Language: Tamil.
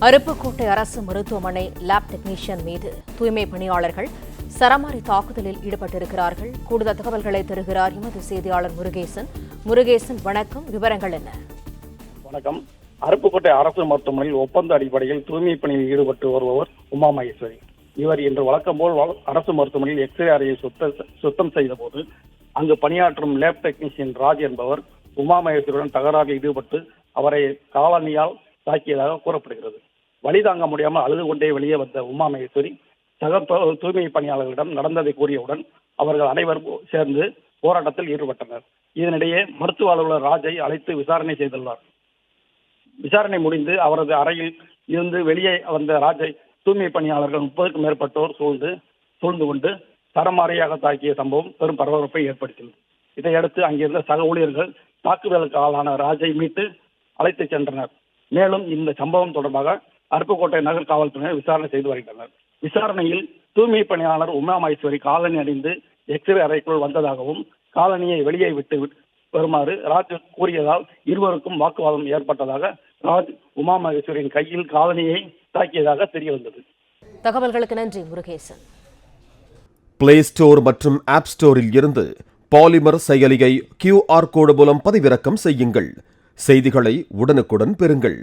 அருப்புக்கோட்டை அரசு மருத்துவமனை லேப் டெக்னீஷியன் மீது தூய்மை பணியாளர்கள் சரமாரி தாக்குதலில் ஈடுபட்டிருக்கிறார்கள். கூடுதல் தகவல்களை தருகிறார் எமது செய்தியாளர் முருகேசன். முருகேசன், வணக்கம். விவரங்கள் என்ன? வணக்கம். அருப்புக்கோட்டை அரசு மருத்துவமனையில் ஒப்பந்த அடிப்படையில் தூய்மை பணியில் ஈடுபட்டு வருபவர் உமா மகேஸ்வரி. இவர் இன்று வழக்கம் போல் அரசு மருத்துவமனையில் எக்ஸ்ரே அறையை சுத்தம் செய்த போது அங்கு பணியாற்றும் லேப் டெக்னீஷியன் ராஜ் என்பவர் உமா மகேஸ்வரியுடன் தகராறில் ஈடுபட்டு அவரை காலணியால் தாக்கியதாக கூறப்படுகிறது. வலி தாங்க முடியாமல் அழுது கொண்டே வெளியே வந்த உமா மகேஸ்வரி சக தூய்மை பணியாளர்களிடம் நடந்ததை கூறியவுடன் அவர்கள் அனைவரும் சேர்ந்து போராட்டத்தில் ஈடுபட்டனர். இதனிடையே மருத்துவ அலுவலர் ராஜை அழைத்து விசாரணை செய்துள்ளார். விசாரணை முடிந்து அவரது அறையில் இருந்து வெளியே வந்த ராஜை தூய்மை பணியாளர்கள் 30க்கும் மேற்பட்டோர் சூழ்ந்து கொண்டு சரமாரியாக தாக்கிய சம்பவம் பெரும் பரபரப்பை ஏற்படுத்தியது. இதையடுத்து அங்கிருந்த சக ஊழியர்கள் தாக்குதலுக்கு ஆளான ராஜை மீட்டு அழைத்து சென்றனர். மேலும் இந்த சம்பவம் தொடர்பாக அருப்புக்கோட்டை நகர் காவல்துறையினர் விசாரணை செய்து வருகின்றனர். விசாரணையில் தூய்மை பணியாளர் உமா மகேஸ்வரி காலணி அணிந்து எக்ஸ்ரே அறைக்குள் வந்ததாகவும் காலணியை வெளியே விட்டு வருமாறு ராஜ் கூறியதால் இருவருக்கும் வாக்குவாதம் ஏற்பட்டதாக ராஜ் உமா மகேஸ்வரியின் கையில் காலணியை தாக்கியதாக தெரிய வந்தது. தகவல்களுக்கு நன்றி முருகேசன். பிளே ஸ்டோர் மற்றும் ஆப் ஸ்டோரில் இருந்து பாலிமர் செயலியை QR கோடு மூலம் பதிவிறக்கம் செய்யுங்கள். செய்திகளை உடனுக்குடன் பெறுங்கள்.